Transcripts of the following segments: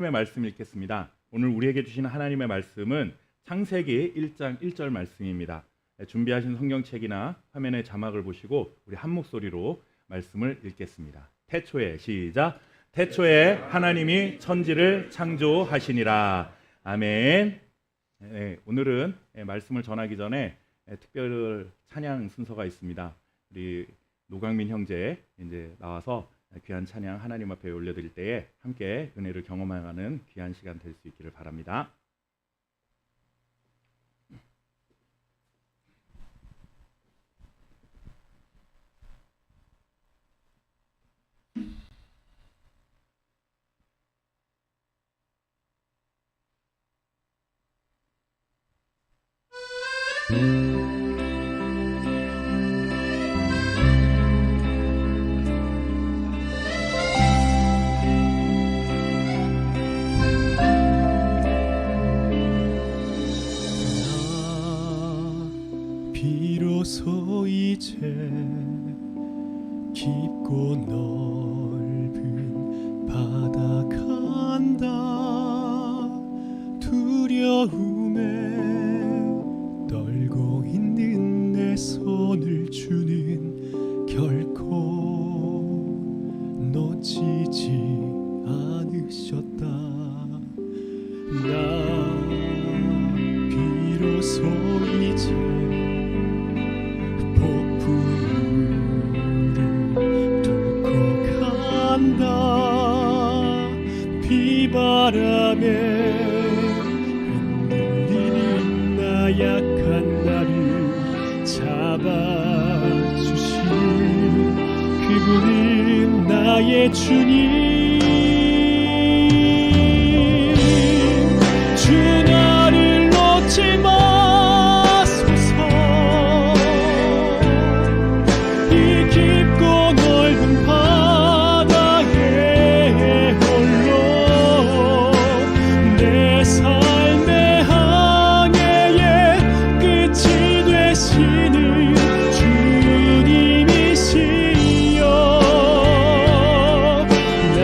하나님의 말씀 읽겠습니다. 오늘 우리에게 주시는 하나님의 말씀은 창세기 1장 1절 말씀입니다. 준비하신 성경책이나 화면의 자막을 보시고 우리 한 목소리로 말씀을 읽겠습니다. 태초에 시작. 태초에 하나님이 천지를 창조하시니라. 아멘. 오늘은 말씀을 전하기 전에 특별 찬양 순서가 있습니다. 우리 노강민 형제 이제 나와서 귀한 찬양 하나님 앞에 올려드릴 때에 함께 은혜를 경험하는 귀한 시간 될 수 있기를 바랍니다. 비로소 이제 깊고 넓은 바다 간다. 두려움에 떨고 있는 내 손을 주는 결코 놓치지 않으셨다. 나 비로소 이제 비바람에 흔들리는 나약한 나를 잡아주신 그분은 나의 주님. 주 나를 놓지 마소서. 이 깊고 넓은 바다에 삶의 항해의 끝이 되시는 주님이시여. 나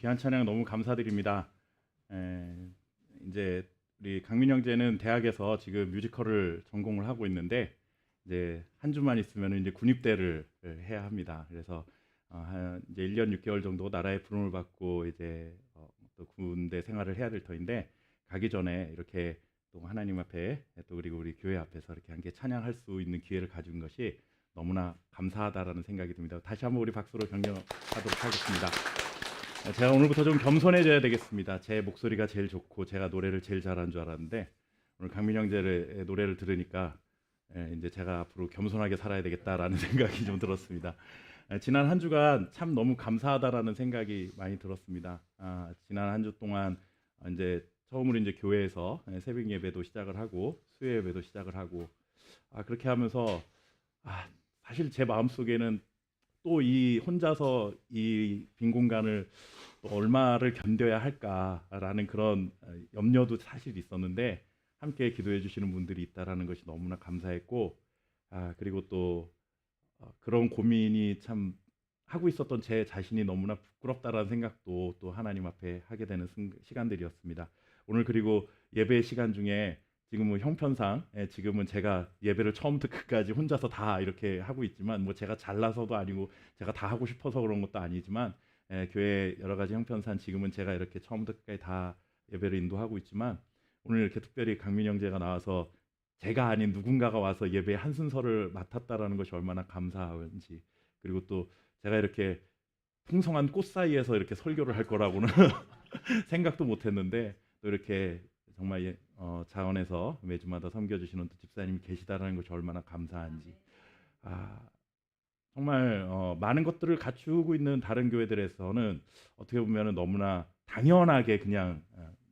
귀한 찬양 너무 감사드립니다. 이제 우리 강민 형제는 대학에서 지금 뮤지컬을 전공을 하고 있는데 이제 한 주만 있으면 이제 군입대를 해야 합니다. 그래서 이제 1년 6개월 정도 나라의 부름을 받고 이제 또 군대 생활을 해야 될 터인데 가기 전에 이렇게 또 하나님 앞에 또 그리고 우리 교회 앞에서 이렇게 함께 찬양할 수 있는 기회를 가진 것이 너무나 감사하다라는 생각이 듭니다. 다시 한번 우리 박수로 격려하도록 하겠습니다. 제가 오늘부터 좀 겸손해져야 되겠습니다. 제 목소리가 제일 좋고 제가 노래를 제일 잘하는 줄 알았는데 오늘 강민 형제의 노래를 들으니까 이제 제가 앞으로 겸손하게 살아야 되겠다라는 생각이 좀 들었습니다. 지난 한 주간 참 너무 감사하다라는 생각이 많이 들었습니다. 지난 한 주 동안 이제 처음으로 이제 교회에서 새벽 예배도 시작을 하고 수요 예배도 시작을 하고 그렇게 하면서 사실 제 마음속에는 또 이 혼자서 이 빈 공간을 또 얼마를 견뎌야 할까라는 그런 염려도 사실 있었는데 함께 기도해 주시는 분들이 있다라는 것이 너무나 감사했고 그리고 또 그런 고민이 참 하고 있었던 제 자신이 너무나 부끄럽다라는 생각도 또 하나님 앞에 하게 되는 시간들이었습니다. 오늘 그리고 예배 시간 중에 지금은 형편상 지금은 제가 예배를 처음부터 끝까지 혼자서 다 이렇게 하고 있지만 뭐 제가 잘나서도 아니고 제가 다 하고 싶어서 그런 것도 아니지만 교회 여러 가지 형편상 지금은 제가 이렇게 처음부터 끝까지 다 예배를 인도하고 있지만 오늘 이렇게 특별히 강민 형제가 나와서 제가 아닌 누군가가 와서 예배의 한 순서를 맡았다라는 것이 얼마나 감사한지 그리고 또 제가 이렇게 풍성한 꽃 사이에서 이렇게 설교를 할 거라고는 생각도 못했는데 또 이렇게 정말 자원에서 매주마다 섬겨주시는 또 집사님이 계시다라는 것이 얼마나 감사한지 정말 많은 것들을 갖추고 있는 다른 교회들에서는 어떻게 보면 너무나 당연하게 그냥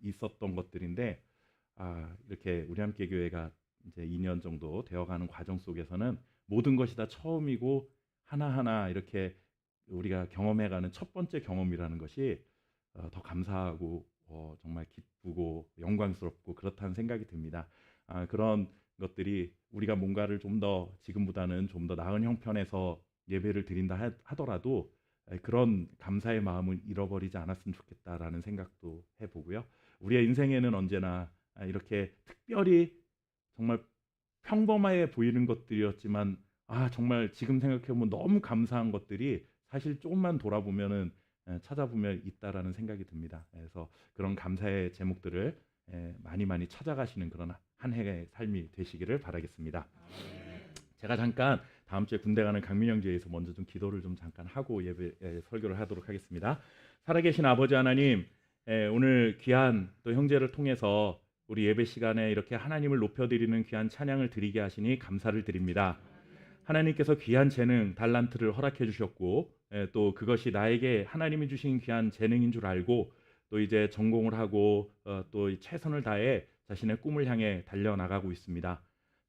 있었던 것들인데 이렇게 우리 함께 교회가 이제 2년 정도 되어가는 과정 속에서는 모든 것이 다 처음이고 하나하나 이렇게 우리가 경험해가는 첫 번째 경험이라는 것이 더 감사하고 정말 기쁘고 영광스럽고 그렇다는 생각이 듭니다. 그런 것들이 우리가 뭔가를 좀 더 지금보다는 좀 더 나은 형편에서 예배를 드린다 하더라도 그런 감사의 마음을 잃어버리지 않았으면 좋겠다라는 생각도 해보고요. 우리의 인생에는 언제나 이렇게 특별히 정말 평범해 보이는 것들이었지만 정말 지금 생각해보면 너무 감사한 것들이 사실 조금만 돌아보면은 찾아보면 있다라는 생각이 듭니다. 그래서 그런 감사의 제목들을 많이 찾아가시는 그런 한 해의 삶이 되시기를 바라겠습니다. 제가 잠깐 다음 주에 군대 가는 강민 형제에서 먼저 좀 기도를 좀 잠깐 하고 예배 설교를 하도록 하겠습니다. 살아계신 아버지 하나님, 오늘 귀한 또 형제를 통해서 우리 예배 시간에 이렇게 하나님을 높여드리는 귀한 찬양을 드리게 하시니 감사를 드립니다. 하나님께서 귀한 재능, 달란트를 허락해 주셨고 또 그것이 나에게 하나님이 주신 귀한 재능인 줄 알고 또 이제 전공을 하고 또 최선을 다해 자신의 꿈을 향해 달려나가고 있습니다.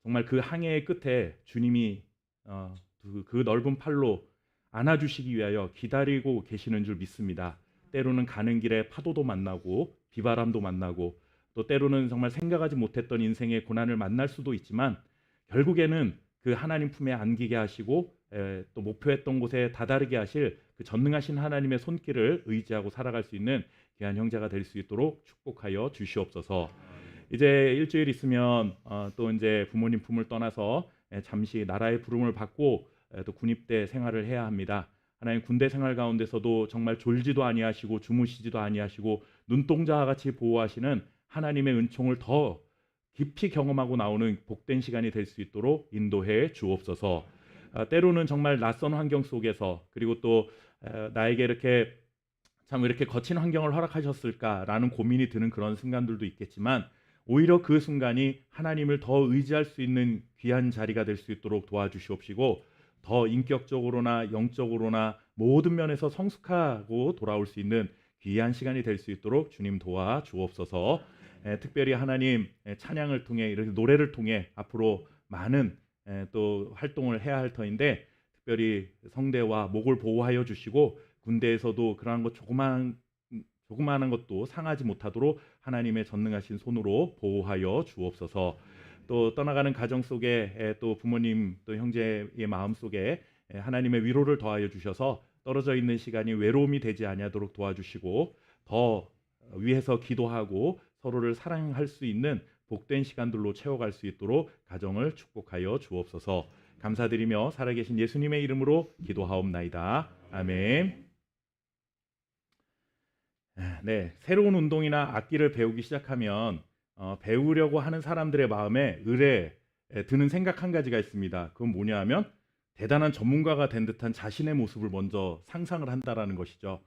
정말 그 항해의 끝에 주님이 그 넓은 팔로 안아주시기 위하여 기다리고 계시는 줄 믿습니다. 때로는 가는 길에 파도도 만나고 비바람도 만나고 또 때로는 정말 생각하지 못했던 인생의 고난을 만날 수도 있지만 결국에는 그 하나님 품에 안기게 하시고 또 목표했던 곳에 다다르게 하실 그 전능하신 하나님의 손길을 의지하고 살아갈 수 있는 귀한 형제가 될 수 있도록 축복하여 주시옵소서. 이제 일주일 있으면 또 이제 부모님 품을 떠나서 잠시 나라의 부름을 받고 또 군입대 생활을 해야 합니다. 하나님 군대 생활 가운데서도 정말 졸지도 아니하시고 주무시지도 아니하시고 눈동자와 같이 보호하시는 하나님의 은총을 더 깊이 경험하고 나오는 복된 시간이 될 수 있도록 인도해 주옵소서. 때로는 정말 낯선 환경 속에서 그리고 또 나에게 이렇게 참 이렇게 거친 환경을 허락하셨을까라는 고민이 드는 그런 순간들도 있겠지만 오히려 그 순간이 하나님을 더 의지할 수 있는 귀한 자리가 될 수 있도록 도와주시옵시고 더 인격적으로나 영적으로나 모든 면에서 성숙하고 돌아올 수 있는 귀한 시간이 될 수 있도록 주님 도와주옵소서. 특별히 하나님 찬양을 통해 이렇게 노래를 통해 앞으로 많은 또 활동을 해야 할 터인데 특별히 성대와 목을 보호하여 주시고 군대에서도 그러한 것 조그마한 것도 상하지 못하도록 하나님의 전능하신 손으로 보호하여 주옵소서. 또 떠나가는 가정 속에 또 부모님 또 형제의 마음 속에 하나님의 위로를 더하여 주셔서 떨어져 있는 시간이 외로움이 되지 아니하도록 도와주시고 더 위해서 기도하고 서로를 사랑할 수 있는 복된 시간들로 채워갈 수 있도록 가정을 축복하여 주옵소서. 감사드리며 살아계신 예수님의 이름으로 기도하옵나이다. 아멘. 네, 새로운 운동이나 악기를 배우기 시작하면 배우려고 하는 사람들의 마음에 을에 드는 생각 한 가지가 있습니다. 그건 뭐냐 하면 대단한 전문가가 된 듯한 자신의 모습을 먼저 상상을 한다라는 것이죠.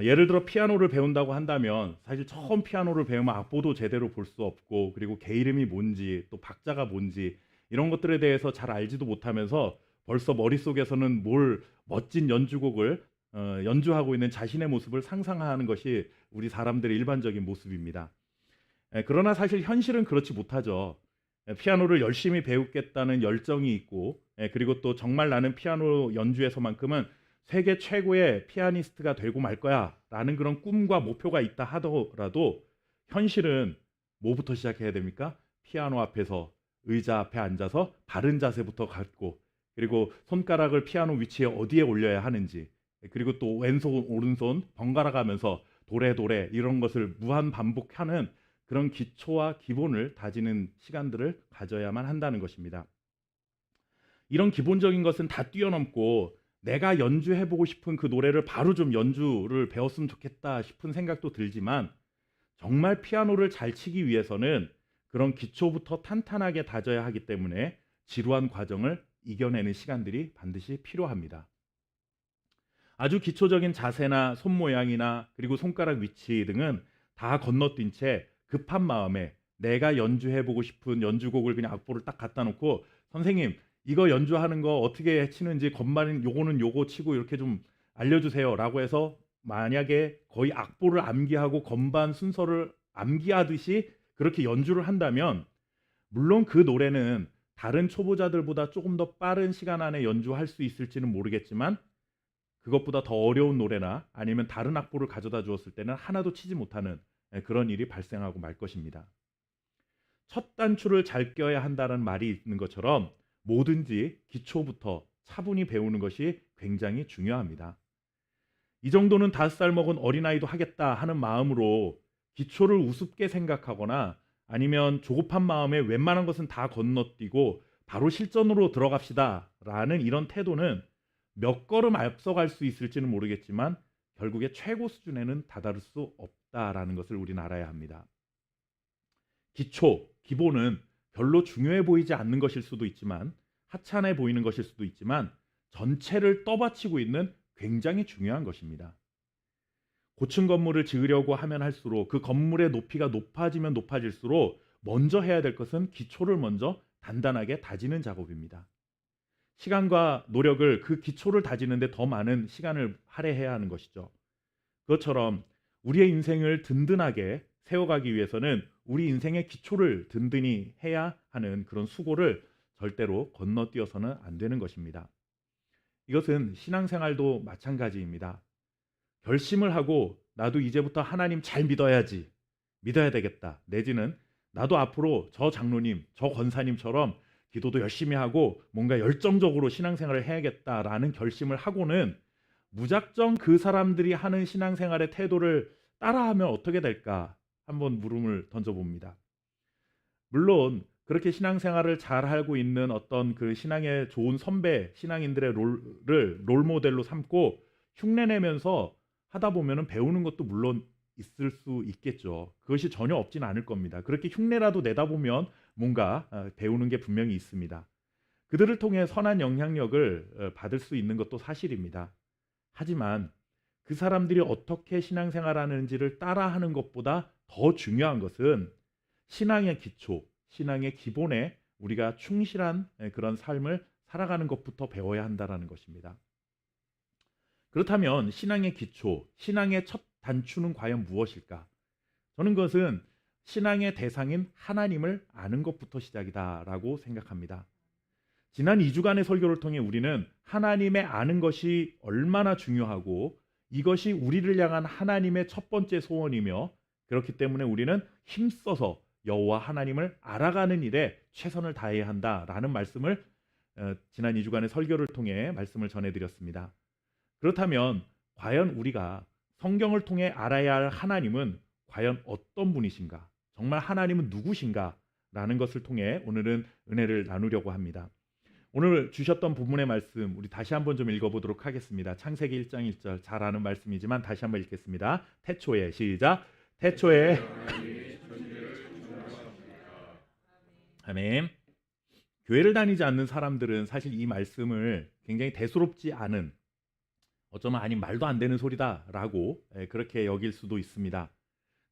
예를 들어 피아노를 배운다고 한다면 사실 처음 피아노를 배우면 악보도 제대로 볼 수 없고 그리고 개 이름이 뭔지 또 박자가 뭔지 이런 것들에 대해서 잘 알지도 못하면서 벌써 머릿속에서는 뭘 멋진 연주곡을 연주하고 있는 자신의 모습을 상상하는 것이 우리 사람들의 일반적인 모습입니다. 그러나 사실 현실은 그렇지 못하죠. 피아노를 열심히 배우겠다는 열정이 있고 그리고 또 정말 나는 피아노 연주에서만큼은 세계 최고의 피아니스트가 되고 말 거야 라는 그런 꿈과 목표가 있다 하더라도 현실은 뭐부터 시작해야 됩니까? 피아노 앞에서 의자 앞에 앉아서 바른 자세부터 갖고 그리고 손가락을 피아노 위치에 어디에 올려야 하는지 그리고 또 왼손 오른손 번갈아 가면서 도레도레 이런 것을 무한 반복하는 그런 기초와 기본을 다지는 시간들을 가져야만 한다는 것입니다. 이런 기본적인 것은 다 뛰어넘고 내가 연주해보고 싶은 그 노래를 바로 좀 연주를 배웠으면 좋겠다 싶은 생각도 들지만 정말 피아노를 잘 치기 위해서는 그런 기초부터 탄탄하게 다져야 하기 때문에 지루한 과정을 이겨내는 시간들이 반드시 필요합니다. 아주 기초적인 자세나 손 모양이나 그리고 손가락 위치 등은 다 건너뛴 채 급한 마음에 내가 연주해보고 싶은 연주곡을 그냥 악보를 딱 갖다 놓고 선생님 이거 연주하는 거 어떻게 치는지 건반은 요거는 요거 치고 이렇게 좀 알려주세요 라고 해서 만약에 거의 악보를 암기하고 건반 순서를 암기하듯이 그렇게 연주를 한다면 물론 그 노래는 다른 초보자들보다 조금 더 빠른 시간 안에 연주할 수 있을지는 모르겠지만 그것보다 더 어려운 노래나 아니면 다른 악보를 가져다 주었을 때는 하나도 치지 못하는 그런 일이 발생하고 말 것입니다. 첫 단추를 잘 껴야 한다는 말이 있는 것처럼 뭐든지 기초부터 차분히 배우는 것이 굉장히 중요합니다. 이 정도는 5살 먹은 어린아이도 하겠다 하는 마음으로 기초를 우습게 생각하거나 아니면 조급한 마음에 웬만한 것은 다 건너뛰고 바로 실전으로 들어갑시다 라는 이런 태도는 몇 걸음 앞서갈 수 있을지는 모르겠지만 결국에 최고 수준에는 다다를 수 없다라는 것을 우리는 알아야 합니다. 기초, 기본은 별로 중요해 보이지 않는 것일 수도 있지만 하찮아 보이는 것일 수도 있지만 전체를 떠받치고 있는 굉장히 중요한 것입니다. 고층 건물을 지으려고 하면 할수록 그 건물의 높이가 높아지면 높아질수록 먼저 해야 될 것은 기초를 먼저 단단하게 다지는 작업입니다. 시간과 노력을 그 기초를 다지는데 더 많은 시간을 할애해야 하는 것이죠. 그것처럼 우리의 인생을 든든하게 세워가기 위해서는 우리 인생의 기초를 든든히 해야 하는 그런 수고를 절대로 건너뛰어서는 안 되는 것입니다. 이것은 신앙생활도 마찬가지입니다. 결심을 하고 나도 이제부터 하나님 잘 믿어야지, 믿어야 되겠다. 내지는 나도 앞으로 저 장로님, 저 권사님처럼 기도도 열심히 하고 뭔가 열정적으로 신앙생활을 해야겠다라는 결심을 하고는 무작정 그 사람들이 하는 신앙생활의 태도를 따라하면 어떻게 될까? 한번 물음을 던져봅니다. 물론 그렇게 신앙생활을 잘 하고 있는 어떤 그 신앙의 좋은 선배, 신앙인들의 롤 모델로 삼고 흉내내면서 하다 보면은 배우는 것도 물론 있을 수 있겠죠. 그것이 전혀 없진 않을 겁니다. 그렇게 흉내라도 내다 보면 뭔가 배우는 게 분명히 있습니다. 그들을 통해 선한 영향력을 받을 수 있는 것도 사실입니다. 하지만 그 사람들이 어떻게 신앙생활하는지를 따라하는 것보다 더 중요한 것은 신앙의 기초, 신앙의 기본에 우리가 충실한 그런 삶을 살아가는 것부터 배워야 한다는 것입니다. 그렇다면 신앙의 기초, 신앙의 첫 단추는 과연 무엇일까? 저는 그것은 신앙의 대상인 하나님을 아는 것부터 시작이다라고 생각합니다. 지난 2주간의 설교를 통해 우리는 하나님의 아는 것이 얼마나 중요하고 이것이 우리를 향한 하나님의 첫 번째 소원이며 그렇기 때문에 우리는 힘써서 여호와 하나님을 알아가는 일에 최선을 다해야 한다라는 말씀을 지난 2주간의 설교를 통해 말씀을 전해드렸습니다. 그렇다면 과연 우리가 성경을 통해 알아야 할 하나님은 과연 어떤 분이신가? 정말 하나님은 누구신가? 라는 것을 통해 오늘은 은혜를 나누려고 합니다. 오늘 주셨던 본문의 말씀 우리 다시 한번 좀 읽어보도록 하겠습니다. 창세기 1장 1절 잘 아는 말씀이지만 다시 한번 읽겠습니다. 태초에 시작. 태초에 아멘. 교회를 다니지 않는 사람들은 사실 이 말씀을 굉장히 대수롭지 않은 어쩌면 아니 말도 안 되는 소리다라고 그렇게 여길 수도 있습니다.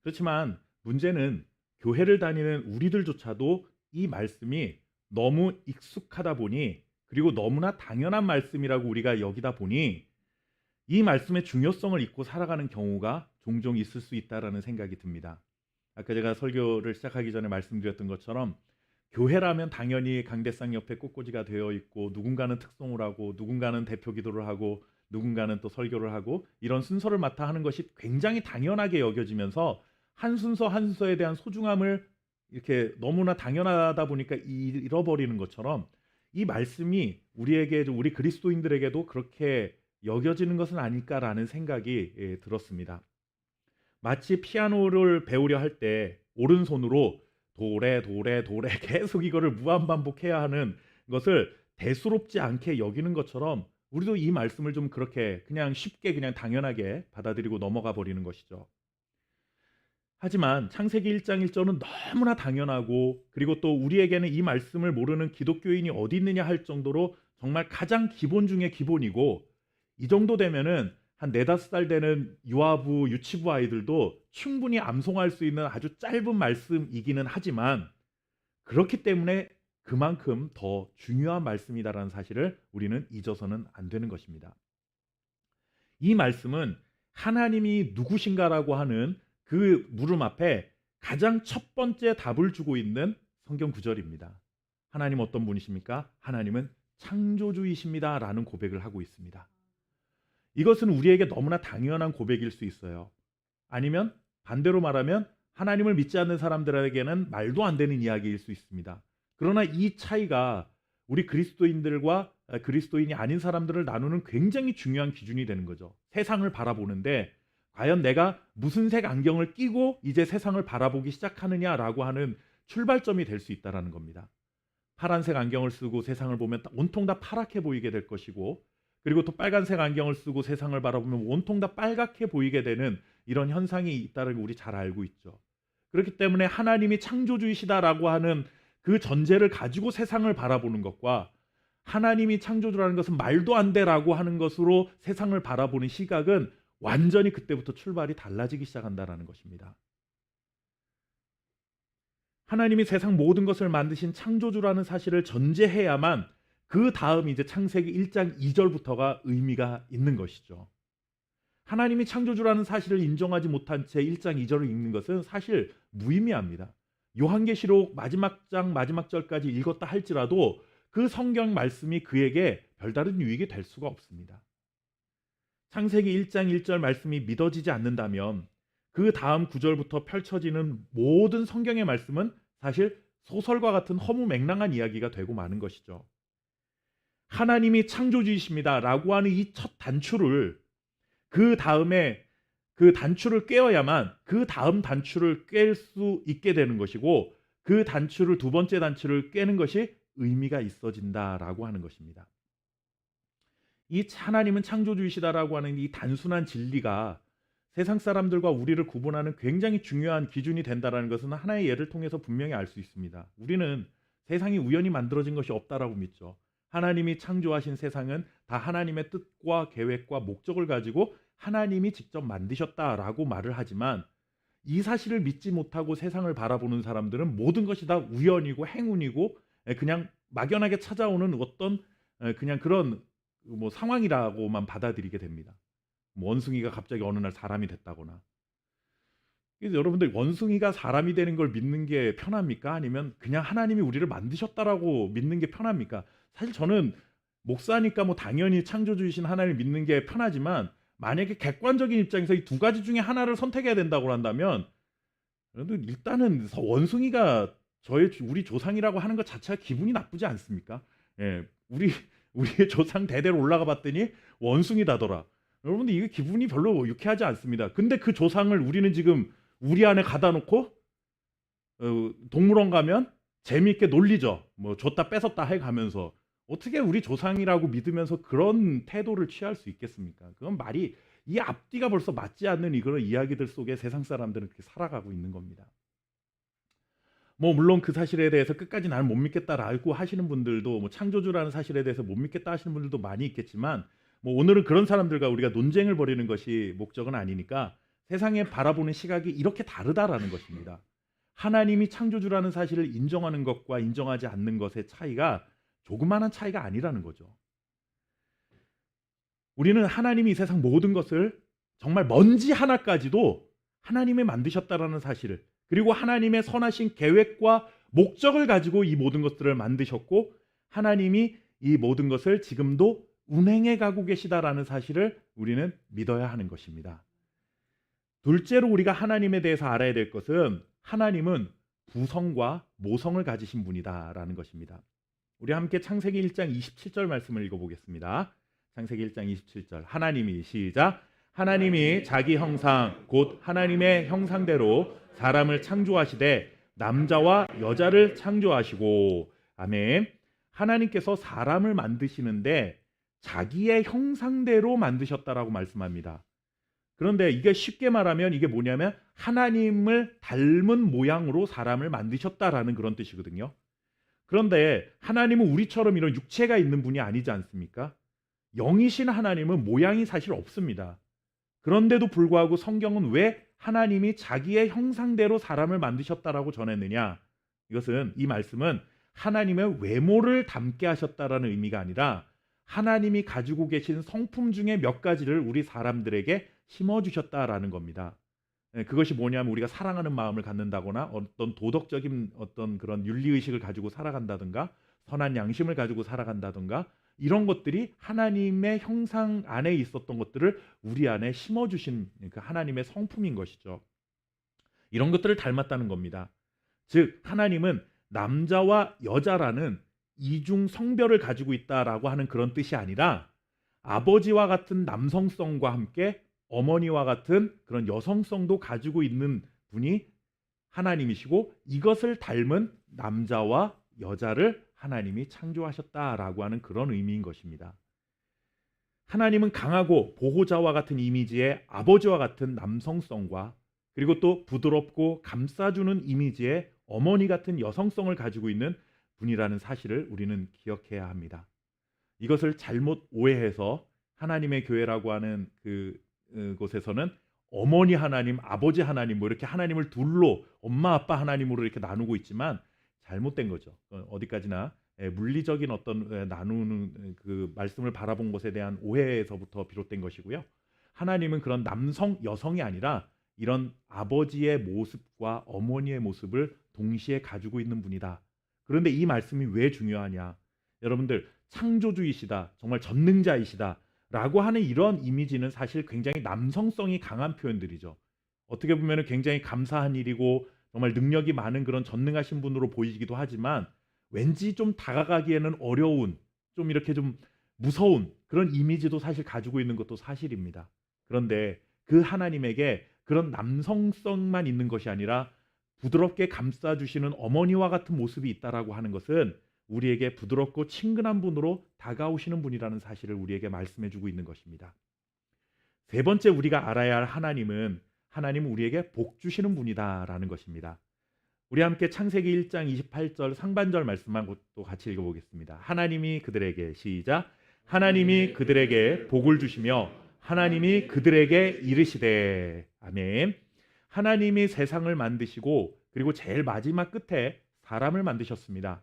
그렇지만 문제는 교회를 다니는 우리들조차도 이 말씀이 너무 익숙하다 보니 그리고 너무나 당연한 말씀이라고 우리가 여기다 보니 이 말씀의 중요성을 잊고 살아가는 경우가 종종 있을 수 있다라는 생각이 듭니다. 아까 제가 설교를 시작하기 전에 말씀드렸던 것처럼 교회라면 당연히 강대상 옆에 꽃꽂이가 되어 있고 누군가는 특송을 하고 누군가는 대표 기도를 하고 누군가는 또 설교를 하고 이런 순서를 맡아 하는 것이 굉장히 당연하게 여겨지면서 한 순서 한 순서에 대한 소중함을 이렇게 너무나 당연하다 보니까 잃어버리는 것처럼 이 말씀이 우리에게 우리 그리스도인들에게도 그렇게 여겨지는 것은 아닐까라는 생각이 들었습니다. 마치 피아노를 배우려 할 때 오른손으로 도레 도레 도레 계속 이거를 무한반복해야 하는 것을 대수롭지 않게 여기는 것처럼 우리도 이 말씀을 좀 그렇게 그냥 쉽게 그냥 당연하게 받아들이고 넘어가 버리는 것이죠. 하지만 창세기 1장 1절은 너무나 당연하고 그리고 또 우리에게는 이 말씀을 모르는 기독교인이 어디 있느냐 할 정도로 정말 가장 기본 중에 기본이고 이 정도 되면은 한 4-5살 되는 유아부, 유치부 아이들도 충분히 암송할 수 있는 아주 짧은 말씀이기는 하지만 그렇기 때문에 그만큼 더 중요한 말씀이다라는 사실을 우리는 잊어서는 안 되는 것입니다. 이 말씀은 하나님이 누구신가라고 하는 그 물음 앞에 가장 첫 번째 답을 주고 있는 성경 구절입니다. 하나님 어떤 분이십니까? 하나님은 창조주이십니다 라는 고백을 하고 있습니다. 이것은 우리에게 너무나 당연한 고백일 수 있어요. 아니면 반대로 말하면 하나님을 믿지 않는 사람들에게는 말도 안 되는 이야기일 수 있습니다. 그러나 이 차이가 우리 그리스도인들과 그리스도인이 아닌 사람들을 나누는 굉장히 중요한 기준이 되는 거죠. 세상을 바라보는데 과연 내가 무슨 색 안경을 끼고 이제 세상을 바라보기 시작하느냐라고 하는 출발점이 될 수 있다는 겁니다. 파란색 안경을 쓰고 세상을 보면 온통 다 파랗게 보이게 될 것이고 그리고 또 빨간색 안경을 쓰고 세상을 바라보면 온통 다 빨갛게 보이게 되는 이런 현상이 있다는 걸 우리 잘 알고 있죠. 그렇기 때문에 하나님이 창조주이시다라고 하는 그 전제를 가지고 세상을 바라보는 것과 하나님이 창조주라는 것은 말도 안 돼라고 하는 것으로 세상을 바라보는 시각은 완전히 그때부터 출발이 달라지기 시작한다는 것입니다. 하나님이 세상 모든 것을 만드신 창조주라는 사실을 전제해야만 그 다음 이제 창세기 1장 2절부터가 의미가 있는 것이죠. 하나님이 창조주라는 사실을 인정하지 못한 채 1장 2절을 읽는 것은 사실 무의미합니다. 요한계시록 마지막 장 마지막 절까지 읽었다 할지라도 그 성경 말씀이 그에게 별다른 유익이 될 수가 없습니다. 창세기 1장 1절 말씀이 믿어지지 않는다면 그 다음 구절부터 펼쳐지는 모든 성경의 말씀은 사실 소설과 같은 허무맹랑한 이야기가 되고 마는 것이죠. 하나님이 창조주이십니다 라고 하는 이 첫 단추를 그 다음에 그 단추를 꿰어야만 그 다음 단추를 꿰 수 있게 되는 것이고 그 단추를 두 번째 단추를 꿰는 것이 의미가 있어진다라고 하는 것입니다. 이 하나님은 창조주이시다라고 하는 이 단순한 진리가 세상 사람들과 우리를 구분하는 굉장히 중요한 기준이 된다라는 것은 하나의 예를 통해서 분명히 알 수 있습니다. 우리는 세상이 우연히 만들어진 것이 없다라고 믿죠. 하나님이 창조하신 세상은 다 하나님의 뜻과 계획과 목적을 가지고 하나님이 직접 만드셨다라고 말을 하지만 이 사실을 믿지 못하고 세상을 바라보는 사람들은 모든 것이 다 우연이고 행운이고 그냥 막연하게 찾아오는 어떤 그냥 그런 뭐 상황이라고만 받아들이게 됩니다. 원숭이가 갑자기 어느 날 사람이 됐다거나. 그래서 여러분들 원숭이가 사람이 되는 걸 믿는 게 편합니까? 아니면 그냥 하나님이 우리를 만드셨다라고 믿는 게 편합니까? 사실 저는 목사니까 뭐 당연히 창조주이신 하나님을 믿는 게 편하지만 만약에 객관적인 입장에서 이 두 가지 중에 하나를 선택해야 된다고 한다면 일단은 원숭이가 우리 조상이라고 하는 것 자체가 기분이 나쁘지 않습니까? 예, 우리의 조상 대대로 올라가 봤더니 원숭이다더라. 여러분들 이게 기분이 별로 유쾌하지 않습니다. 근데 그 조상을 우리는 지금 우리 안에 가다 놓고 동물원 가면 재미있게 놀리죠. 뭐 줬다 뺏었다 해 가면서 어떻게 우리 조상이라고 믿으면서 그런 태도를 취할 수 있겠습니까? 그건 말이 이 앞뒤가 벌써 맞지 않는 그런 이야기들 속에 세상 사람들은 그렇게 살아가고 있는 겁니다. 뭐 물론 그 사실에 대해서 끝까지 나는 못 믿겠다라고 하시는 분들도 뭐 창조주라는 사실에 대해서 못 믿겠다 하시는 분들도 많이 있겠지만 뭐 오늘은 그런 사람들과 우리가 논쟁을 벌이는 것이 목적은 아니니까 세상에 바라보는 시각이 이렇게 다르다라는 것입니다. 하나님이 창조주라는 사실을 인정하는 것과 인정하지 않는 것의 차이가 조그마한 차이가 아니라는 거죠. 우리는 하나님이 이 세상 모든 것을 정말 먼지 하나까지도 하나님이 만드셨다라는 사실을, 그리고 하나님의 선하신 계획과 목적을 가지고 이 모든 것들을 만드셨고 하나님이 이 모든 것을 지금도 운행해 가고 계시다라는 사실을 우리는 믿어야 하는 것입니다. 둘째로 우리가 하나님에 대해서 알아야 될 것은 하나님은 부성과 모성을 가지신 분이다라는 것입니다. 우리 함께 창세기 1장 27절 말씀을 읽어보겠습니다. 창세기 1장 27절 하나님이 시작 하나님이 자기 형상 곧 하나님의 형상대로 사람을 창조하시되 남자와 여자를 창조하시고 아멘. 하나님께서 사람을 만드시는데 자기의 형상대로 만드셨다라고 말씀합니다. 그런데 이게 쉽게 말하면 이게 뭐냐면 하나님을 닮은 모양으로 사람을 만드셨다라는 그런 뜻이거든요. 그런데 하나님은 우리처럼 이런 육체가 있는 분이 아니지 않습니까? 영이신 하나님은 모양이 사실 없습니다. 그런데도 불구하고 성경은 왜 하나님이 자기의 형상대로 사람을 만드셨다라고 전했느냐? 이 말씀은 하나님의 외모를 담게 하셨다라는 의미가 아니라 하나님이 가지고 계신 성품 중에 몇 가지를 우리 사람들에게 심어주셨다라는 겁니다. 그것이 뭐냐면 우리가 사랑하는 마음을 갖는다거나 어떤 도덕적인 어떤 그런 윤리의식을 가지고 살아간다든가 선한 양심을 가지고 살아간다든가 이런 것들이 하나님의 형상 안에 있었던 것들을 우리 안에 심어주신 그 하나님의 성품인 것이죠. 이런 것들을 닮았다는 겁니다. 즉 하나님은 남자와 여자라는 이중 성별을 가지고 있다라고 하는 그런 뜻이 아니라 아버지와 같은 남성성과 함께 어머니와 같은 그런 여성성도 가지고 있는 분이 하나님이시고 이것을 닮은 남자와 여자를 하나님이 창조하셨다라고 하는 그런 의미인 것입니다. 하나님은 강하고 보호자와 같은 이미지의 아버지와 같은 남성성과 그리고 또 부드럽고 감싸주는 이미지의 어머니 같은 여성성을 가지고 있는 분이라는 사실을 우리는 기억해야 합니다. 이것을 잘못 오해해서 하나님의 교회라고 하는 곳에서는 어머니 하나님, 아버지 하나님 뭐 이렇게 하나님을 둘로 엄마 아빠 하나님으로 이렇게 나누고 있지만 잘못된 거죠. 어디까지나 물리적인 어떤 나누는 그 말씀을 바라본 것에 대한 오해에서부터 비롯된 것이고요. 하나님은 그런 남성, 여성이 아니라 이런 아버지의 모습과 어머니의 모습을 동시에 가지고 있는 분이다. 그런데 이 말씀이 왜 중요하냐? 여러분들 창조주이시다, 정말 전능자이시다 라고 하는 이런 이미지는 사실 굉장히 남성성이 강한 표현들이죠. 어떻게 보면 굉장히 감사한 일이고 정말 능력이 많은 그런 전능하신 분으로 보이기도 하지만 왠지 좀 다가가기에는 어려운, 좀 이렇게 좀 무서운 그런 이미지도 사실 가지고 있는 것도 사실입니다. 그런데 그 하나님에게 그런 남성성만 있는 것이 아니라 부드럽게 감싸주시는 어머니와 같은 모습이 있다라고 하는 것은 우리에게 부드럽고 친근한 분으로 다가오시는 분이라는 사실을 우리에게 말씀해주고 있는 것입니다. 세 번째 우리가 알아야 할 하나님은 우리에게 복 주시는 분이다라는 것입니다. 우리 함께 창세기 1장 28절 상반절 말씀만 또 같이 읽어보겠습니다. 하나님이 그들에게 시작 하나님이 그들에게 복을 주시며 하나님이 그들에게 이르시되 아멘. 하나님이 세상을 만드시고 그리고 제일 마지막 끝에 사람을 만드셨습니다.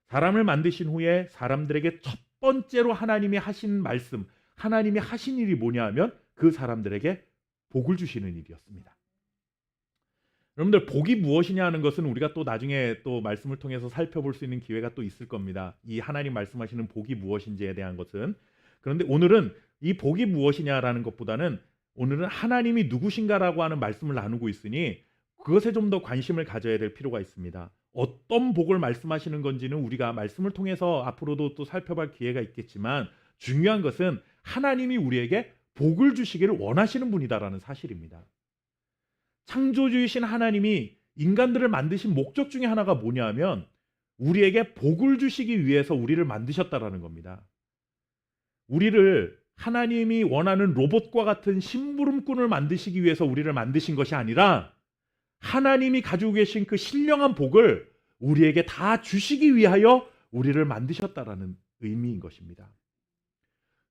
사람을 만드신 후에 사람들에게 첫 번째로 하나님이 하신 말씀, 하나님이 하신 일이 뭐냐 하면 그 사람들에게 복을 주시는 일이었습니다. 여러분들 복이 무엇이냐 하는 것은 우리가 또 나중에 또 말씀을 통해서 살펴볼 수 있는 기회가 또 있을 겁니다. 이 하나님 말씀하시는 복이 무엇인지에 대한 것은. 그런데 오늘은 이 복이 무엇이냐라는 것보다는 오늘은 하나님이 누구신가라고 하는 말씀을 나누고 있으니 그것에 좀 더 관심을 가져야 될 필요가 있습니다. 어떤 복을 말씀하시는 건지는 우리가 말씀을 통해서 앞으로도 또 살펴볼 기회가 있겠지만 중요한 것은 하나님이 우리에게 복을 주시기를 원하시는 분이다라는 사실입니다. 창조주이신 하나님이 인간들을 만드신 목적 중에 하나가 뭐냐면 우리에게 복을 주시기 위해서 우리를 만드셨다라는 겁니다. 우리를 하나님이 원하는 로봇과 같은 심부름꾼을 만드시기 위해서 우리를 만드신 것이 아니라 하나님이 가지고 계신 그 신령한 복을 우리에게 다 주시기 위하여 우리를 만드셨다라는 의미인 것입니다.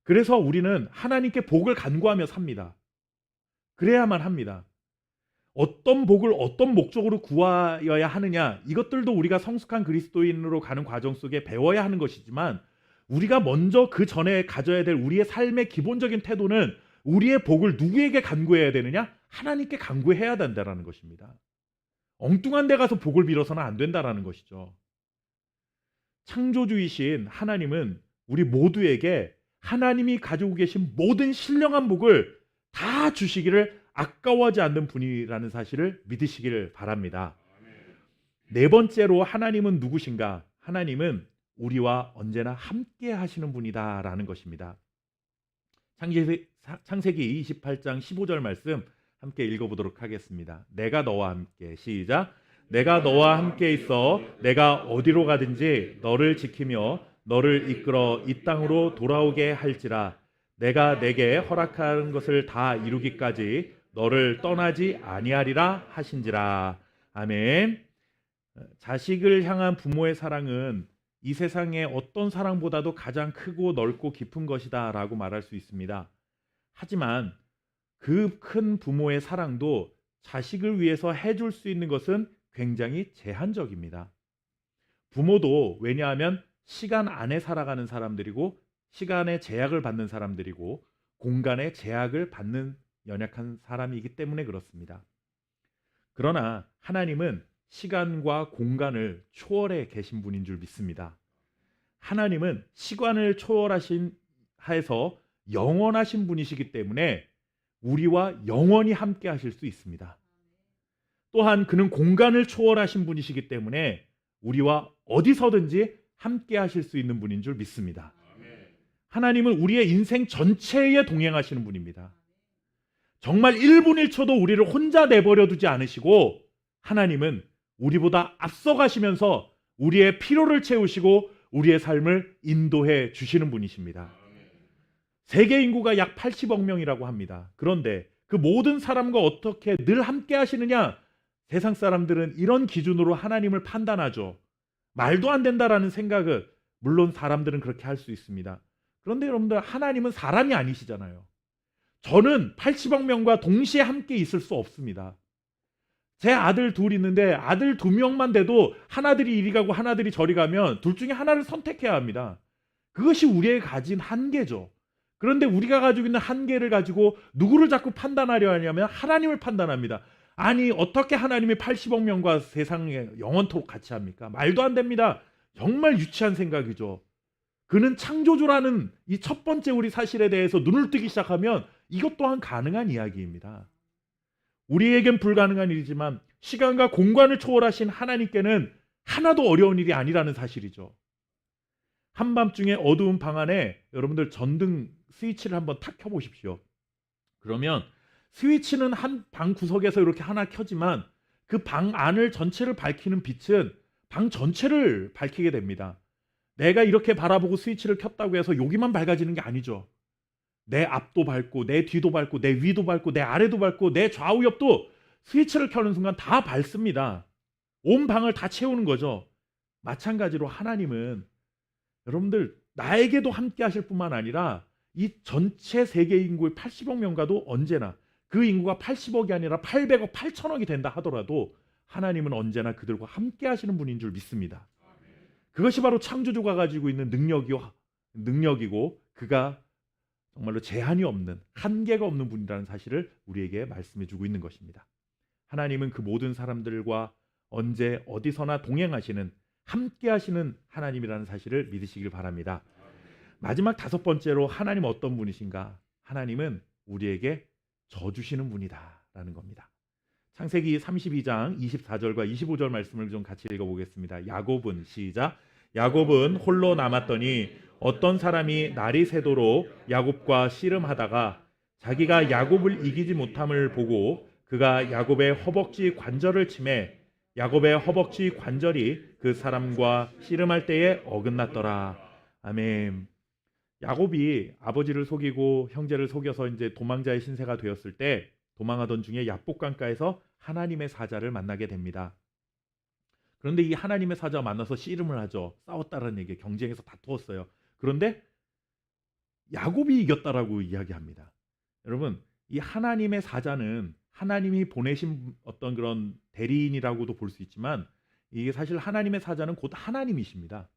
그래서 우리는 하나님께 복을 간구하며 삽니다. 그래야만 합니다. 어떤 복을 어떤 목적으로 구하여야 하느냐, 이것들도 우리가 성숙한 그리스도인으로 가는 과정 속에 배워야 하는 것이지만 우리가 먼저 그 전에 가져야 될 우리의 삶의 기본적인 태도는 우리의 복을 누구에게 간구해야 되느냐? 하나님께 간구해야 된다는 것입니다. 엉뚱한 데 가서 복을 빌어서는 안 된다는 것이죠. 창조주이신 하나님은 우리 모두에게 하나님이 가지고 계신 모든 신령한 복을 다 주시기를 아까워하지 않는 분이라는 사실을 믿으시기를 바랍니다. 네 번째로 하나님은 누구신가? 하나님은 우리와 언제나 함께 하시는 분이다라는 것입니다. 창세기 28장 15절 말씀 함께 읽어보도록 하겠습니다. 내가 너와 함께, 시작. 내가 너와 함께 있어 내가 어디로 가든지 너를 지키며 너를 이끌어 이 땅으로 돌아오게 할지라. 내가 내게 허락하는 것을 다 이루기까지 너를 떠나지 아니하리라 하신지라. 아멘. 자식을 향한 부모의 사랑은 이 세상의 어떤 사랑보다도 가장 크고 넓고 깊은 것이다 라고 말할 수 있습니다. 하지만 그 큰 부모의 사랑도 자식을 위해서 해줄 수 있는 것은 굉장히 제한적입니다. 부모도 왜냐하면 시간 안에 살아가는 사람들이고 시간의 제약을 받는 사람들이고 공간의 제약을 받는 연약한 사람이기 때문에 그렇습니다. 그러나 하나님은 시간과 공간을 초월해 계신 분인 줄 믿습니다. 하나님은 시간을 초월하신 하에서 영원하신 분이시기 때문에 우리와 영원히 함께 하실 수 있습니다. 또한 그는 공간을 초월하신 분이시기 때문에 우리와 어디서든지 함께 하실 수 있는 분인 줄 믿습니다. 하나님은 우리의 인생 전체에 동행하시는 분입니다. 정말 1분 1초도 우리를 혼자 내버려 두지 않으시고 하나님은 우리보다 앞서가시면서 우리의 필요를 채우시고 우리의 삶을 인도해 주시는 분이십니다. 세계 인구가 약 80억 명이라고 합니다. 그런데 그 모든 사람과 어떻게 늘 함께 하시느냐? 세상 사람들은 이런 기준으로 하나님을 판단하죠. 말도 안 된다라는 생각을, 물론 사람들은 그렇게 할 수 있습니다. 그런데 여러분들, 하나님은 사람이 아니시잖아요. 저는 80억 명과 동시에 함께 있을 수 없습니다. 제 아들 둘 있는데 아들 2명만 돼도 하나들이 이리 가고 하나들이 저리 가면 둘 중에 하나를 선택해야 합니다. 그것이 우리의 가진 한계죠. 그런데 우리가 가지고 있는 한계를 가지고 누구를 자꾸 판단하려 하냐면 하나님을 판단합니다. 아니, 어떻게 하나님이 80억 명과 세상에 영원토록 같이 합니까? 말도 안 됩니다. 정말 유치한 생각이죠. 그는 창조주라는 이 첫 번째 우리 사실에 대해서 눈을 뜨기 시작하면 이것 또한 가능한 이야기입니다. 우리에겐 불가능한 일이지만 시간과 공간을 초월하신 하나님께는 하나도 어려운 일이 아니라는 사실이죠. 한밤중에 어두운 방 안에 여러분들 전등 스위치를 한번 탁 켜보십시오. 그러면 스위치는 한 방 구석에서 이렇게 하나 켜지만 그 방 안을 전체를 밝히는 빛은 방 전체를 밝히게 됩니다. 내가 이렇게 바라보고 스위치를 켰다고 해서 여기만 밝아지는 게 아니죠. 내 앞도 밝고 내 뒤도 밝고 내 위도 밝고 내 아래도 밝고 내 좌우 옆도 스위치를 켜는 순간 다 밝습니다. 온 방을 다 채우는 거죠. 마찬가지로 하나님은 여러분들 나에게도 함께 하실 뿐만 아니라 이 전체 세계 인구의 80억 명과도 언제나, 그 인구가 80억이 아니라 800억, 8천억이 된다 하더라도 하나님은 언제나 그들과 함께 하시는 분인 줄 믿습니다. 그것이 바로 창조주가 가지고 있는 능력이고 그가 정말로 제한이 없는, 한계가 없는 분이라는 사실을 우리에게 말씀해 주고 있는 것입니다. 하나님은 그 모든 사람들과 언제 어디서나 동행하시는, 함께 하시는 하나님이라는 사실을 믿으시길 바랍니다. 마지막 5번째로 하나님 어떤 분이신가? 하나님은 우리에게 저 주시는 분이다라는 겁니다. 창세기 32장 24절과 25절 말씀을 좀 같이 읽어보겠습니다. 야곱은, 시작. 야곱은 홀로 남았더니 어떤 사람이 날이 새도록 야곱과 씨름하다가 자기가 야곱을 이기지 못함을 보고 그가 야곱의 허벅지 관절을 치매 야곱의 허벅지 관절이 그 사람과 씨름할 때에 어긋났더라. 아멘. 야곱이 아버지를 속이고 형제를 속여서 이제 도망자의 신세가 되었을 때 도망하던 중에 야복강가에서 하나님의 사자를 만나게 됩니다. 그런데 이 하나님의 사자와 만나서 씨름을 하죠. 싸웠다는 얘기, 경쟁에서 다투었어요. 그런데 야곱이 이겼다라고 이야기합니다. 여러분, 이 하나님의 사자는 하나님이 보내신 어떤 그런 대리인이라고도 볼 수 있지만 이게 사실 하나님의 사자는 곧 하나님이십니다.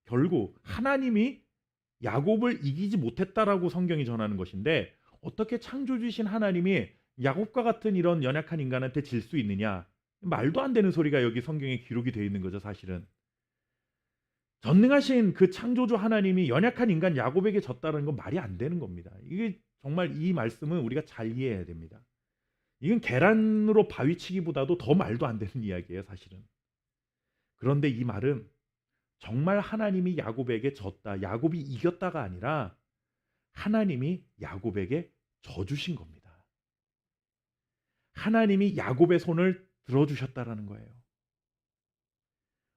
결국 하나님이 야곱을 이기지 못했다라고 성경이 전하는 것인데 어떻게 창조주이신 하나님이 야곱과 같은 이런 연약한 인간한테 질 수 있느냐? 말도 안 되는 소리가 여기 성경에 기록이 되어 있는 거죠, 사실은. 전능하신 그 창조주 하나님이 연약한 인간 야곱에게 졌다는 건 말이 안 되는 겁니다. 이게 정말 이 말씀은 우리가 잘 이해해야 됩니다. 이건 계란으로 바위치기보다도 더 말도 안 되는 이야기예요, 사실은. 그런데 이 말은 정말 하나님이 야곱에게 졌다, 야곱이 이겼다가 아니라 하나님이 야곱에게 져주신 겁니다. 하나님이 야곱의 손을 들어주셨다라는 거예요.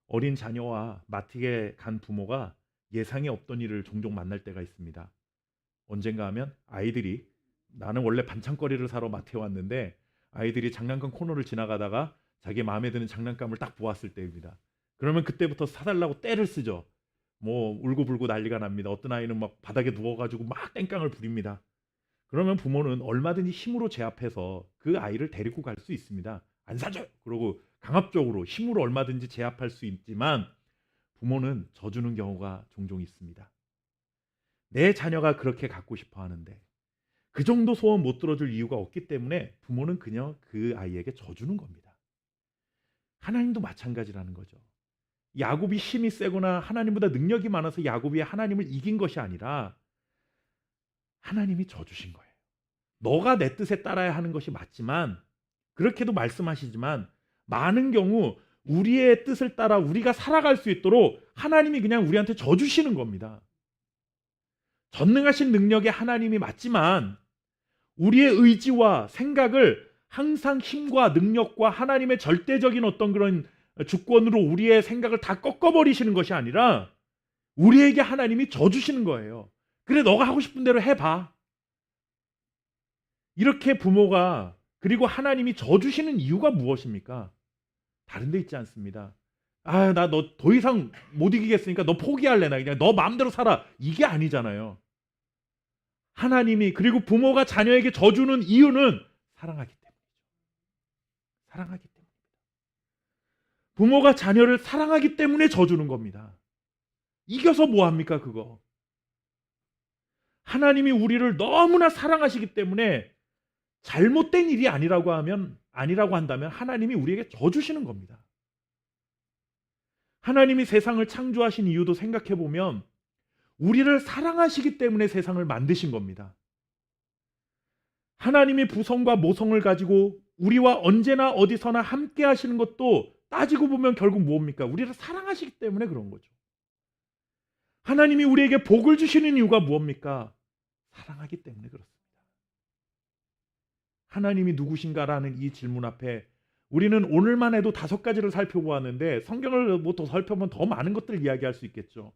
어린 자녀와 마트에 간 부모가 예상에 없던 일을 종종 만날 때가 있습니다. 언젠가 하면 아이들이 나는 원래 반찬거리를 사러 마트에 왔는데 아이들이 장난감 코너를 지나가다가 자기 마음에 드는 장난감을 딱 보았을 때입니다. 그러면 그때부터 사달라고 떼를 쓰죠. 뭐 울고불고 난리가 납니다. 어떤 아이는 막 바닥에 누워가지고 막 땡깡을 부립니다. 그러면 부모는 얼마든지 힘으로 제압해서 그 아이를 데리고 갈 수 있습니다. 안 사줘요. 그러고 강압적으로 힘으로 얼마든지 제압할 수 있지만 부모는 져주는 경우가 종종 있습니다. 내 자녀가 그렇게 갖고 싶어 하는데 그 정도 소원 못 들어줄 이유가 없기 때문에 부모는 그냥 그 아이에게 져주는 겁니다. 하나님도 마찬가지라는 거죠. 야곱이 힘이 세거나 하나님보다 능력이 많아서 야곱이 하나님을 이긴 것이 아니라 하나님이 져주신 거예요. 너가 내 뜻에 따라야 하는 것이 맞지만 그렇게도 말씀하시지만 많은 경우 우리의 뜻을 따라 우리가 살아갈 수 있도록 하나님이 그냥 우리한테 져주시는 겁니다. 전능하신 능력의 하나님이 맞지만 우리의 의지와 생각을 항상 힘과 능력과 하나님의 절대적인 어떤 그런 주권으로 우리의 생각을 다 꺾어버리시는 것이 아니라 우리에게 하나님이 져주시는 거예요. 그래, 너가 하고 싶은 대로 해봐. 이렇게 부모가 그리고 하나님이 져주시는 이유가 무엇입니까? 다른 데 있지 않습니다. 아, 나 너 더 이상 못 이기겠으니까 너 포기할래. 나 그냥 너 마음대로 살아. 이게 아니잖아요. 하나님이 그리고 부모가 자녀에게 져주는 이유는 사랑하기 때문이죠. 사랑하기 때문입니다. 부모가 자녀를 사랑하기 때문에 져주는 겁니다. 이겨서 뭐합니까 그거? 하나님이 우리를 너무나 사랑하시기 때문에 잘못된 일이 아니라고 한다면 하나님이 우리에게 져주시는 겁니다. 하나님이 세상을 창조하신 이유도 생각해 보면 우리를 사랑하시기 때문에 세상을 만드신 겁니다. 하나님이 부성과 모성을 가지고 우리와 언제나 어디서나 함께 하시는 것도 따지고 보면 결국 뭡니까? 우리를 사랑하시기 때문에 그런 거죠. 하나님이 우리에게 복을 주시는 이유가 뭡니까? 사랑하기 때문에 그렇습니다. 하나님이 누구신가라는 이 질문 앞에 우리는 오늘만 해도 5가지를 살펴보았는데 성경을 뭐 더 살펴보면 더 많은 것들을 이야기할 수 있겠죠.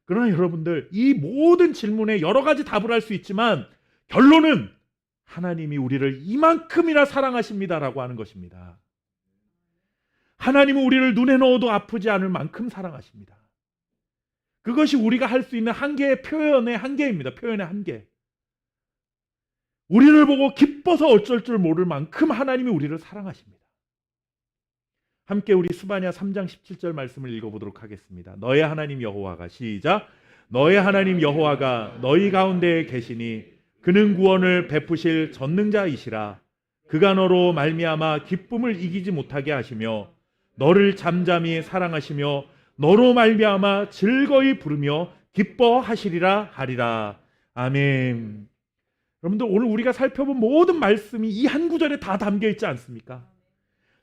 그러나 여러분들 이 모든 질문에 여러 가지 답을 할 수 있지만 결론은 하나님이 우리를 이만큼이나 사랑하십니다라고 하는 것입니다. 하나님은 우리를 눈에 넣어도 아프지 않을 만큼 사랑하십니다. 그것이 우리가 할 수 있는 한계의 표현의 한계입니다. 표현의 한계. 우리를 보고 기뻐서 어쩔 줄 모를 만큼 하나님이 우리를 사랑하십니다. 함께 우리 스바냐 3장 17절 말씀을 읽어보도록 하겠습니다. 너의 하나님 여호와가 시작. 너의 하나님 여호와가 너희 가운데에 계시니 그는 구원을 베푸실 전능자이시라. 그가 너로 말미암아 기쁨을 이기지 못하게 하시며 너를 잠잠히 사랑하시며 너로 말미암아 즐거이 부르며 기뻐하시리라 하리라. 아멘. 여러분들 오늘 우리가 살펴본 모든 말씀이 이 한 구절에 다 담겨 있지 않습니까?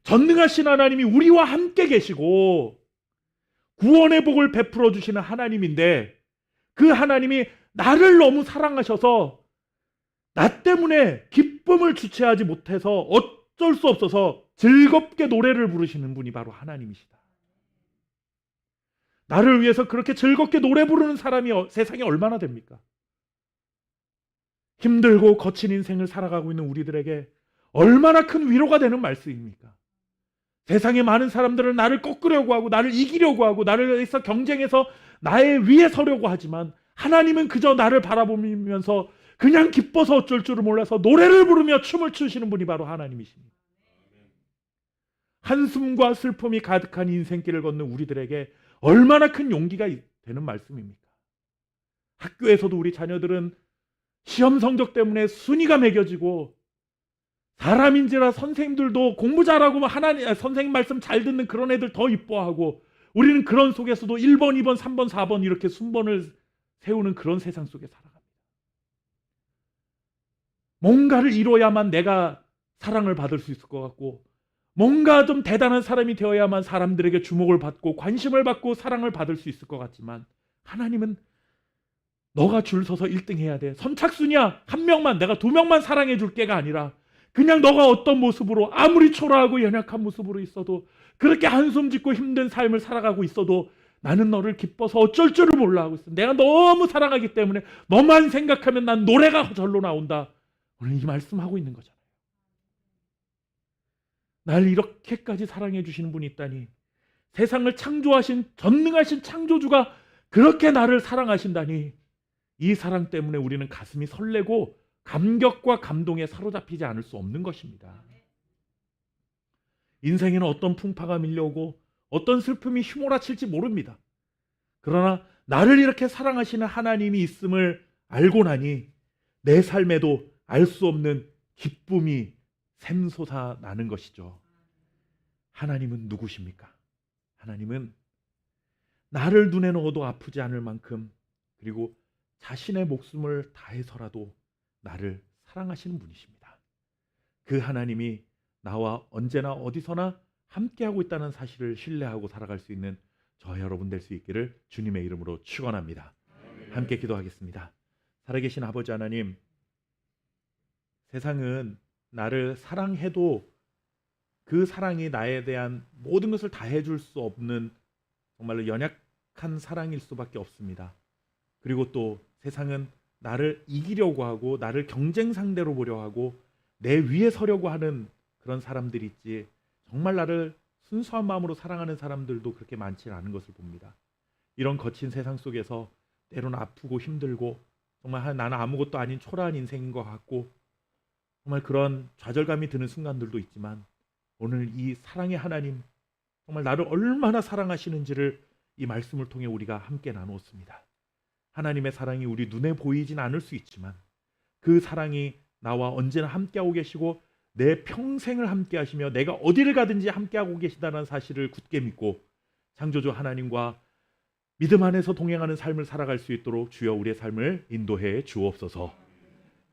전능하신 하나님이 우리와 함께 계시고 구원의 복을 베풀어 주시는 하나님인데 그 하나님이 나를 너무 사랑하셔서 나 때문에 기쁨을 주체하지 못해서 어쩔 수 없어서 즐겁게 노래를 부르시는 분이 바로 하나님이시다. 나를 위해서 그렇게 즐겁게 노래 부르는 사람이 세상에 얼마나 됩니까? 힘들고 거친 인생을 살아가고 있는 우리들에게 얼마나 큰 위로가 되는 말씀입니까? 세상의 많은 사람들은 나를 꺾으려고 하고 나를 이기려고 하고 나를 위해서 경쟁해서 나의 위에 서려고 하지만 하나님은 그저 나를 바라보면서 그냥 기뻐서 어쩔 줄을 몰라서 노래를 부르며 춤을 추시는 분이 바로 하나님이십니다. 한숨과 슬픔이 가득한 인생길을 걷는 우리들에게 얼마나 큰 용기가 되는 말씀입니까? 학교에서도 우리 자녀들은 시험 성적 때문에 순위가 매겨지고 사람인지라 선생님들도 공부 잘하고 하나님 선생님 말씀 잘 듣는 그런 애들 더 이뻐하고 우리는 그런 속에서도 1번, 2번, 3번, 4번 이렇게 순번을 세우는 그런 세상 속에 살아갑니다. 뭔가를 이뤄야만 내가 사랑을 받을 수 있을 것 같고 뭔가 좀 대단한 사람이 되어야만 사람들에게 주목을 받고 관심을 받고 사랑을 받을 수 있을 것 같지만 하나님은 너가 줄 서서 1등 해야 돼. 선착순이야. 한 명만 내가 2명만 사랑해 줄 게가 아니라 그냥 너가 어떤 모습으로 아무리 초라하고 연약한 모습으로 있어도 그렇게 한숨 짓고 힘든 삶을 살아가고 있어도 나는 너를 기뻐서 어쩔 줄을 몰라 하고 있어. 내가 너무 사랑하기 때문에 너만 생각하면 난 노래가 절로 나온다. 오늘 이 말씀하고 있는 거잖아요. 날 이렇게까지 사랑해 주시는 분이 있다니 세상을 창조하신 전능하신 창조주가 그렇게 나를 사랑하신다니 이 사랑 때문에 우리는 가슴이 설레고 감격과 감동에 사로잡히지 않을 수 없는 것입니다. 인생에는 어떤 풍파가 밀려오고 어떤 슬픔이 휘몰아칠지 모릅니다. 그러나 나를 이렇게 사랑하시는 하나님이 있음을 알고 나니 내 삶에도 알 수 없는 기쁨이 샘솟아 나는 것이죠. 하나님은 누구십니까? 하나님은 나를 눈에 넣어도 아프지 않을 만큼 그리고 자신의 목숨을 다해서라도 나를 사랑하시는 분이십니다. 그 하나님이 나와 언제나 어디서나 함께하고 있다는 사실을 신뢰하고 살아갈 수 있는 저와 여러분 될 수 있기를 주님의 이름으로 축원합니다. 함께 기도하겠습니다. 살아계신 아버지 하나님, 세상은 나를 사랑해도 그 사랑이 나에 대한 모든 것을 다 해줄 수 없는 정말로 연약한 사랑일 수밖에 없습니다. 그리고 또 세상은 나를 이기려고 하고 나를 경쟁 상대로 보려 하고 내 위에 서려고 하는 그런 사람들이 있지 정말 나를 순수한 마음으로 사랑하는 사람들도 그렇게 많지 않은 것을 봅니다. 이런 거친 세상 속에서 때로는 아프고 힘들고 정말 나는 아무것도 아닌 초라한 인생인 것 같고 정말 그런 좌절감이 드는 순간들도 있지만 오늘 이 사랑의 하나님 정말 나를 얼마나 사랑하시는지를 이 말씀을 통해 우리가 함께 나누었습니다. 하나님의 사랑이 우리 눈에 보이진 않을 수 있지만 그 사랑이 나와 언제나 함께하고 계시고 내 평생을 함께하시며 내가 어디를 가든지 함께하고 계시다는 사실을 굳게 믿고 창조주 하나님과 믿음 안에서 동행하는 삶을 살아갈 수 있도록 주여 우리의 삶을 인도해 주옵소서.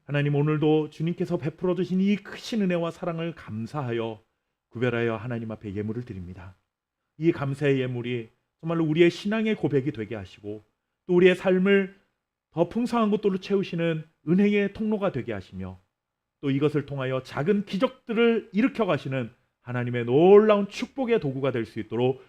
하나님, 오늘도 주님께서 베풀어 주신 이 크신 은혜와 사랑을 감사하여 구별하여 하나님 앞에 예물을 드립니다. 이 감사의 예물이 정말로 우리의 신앙의 고백이 되게 하시고 또 우리의 삶을 더 풍성한 것들로 채우시는 은혜의 통로가 되게 하시며 또 이것을 통하여 작은 기적들을 일으켜 가시는 하나님의 놀라운 축복의 도구가 될 수 있도록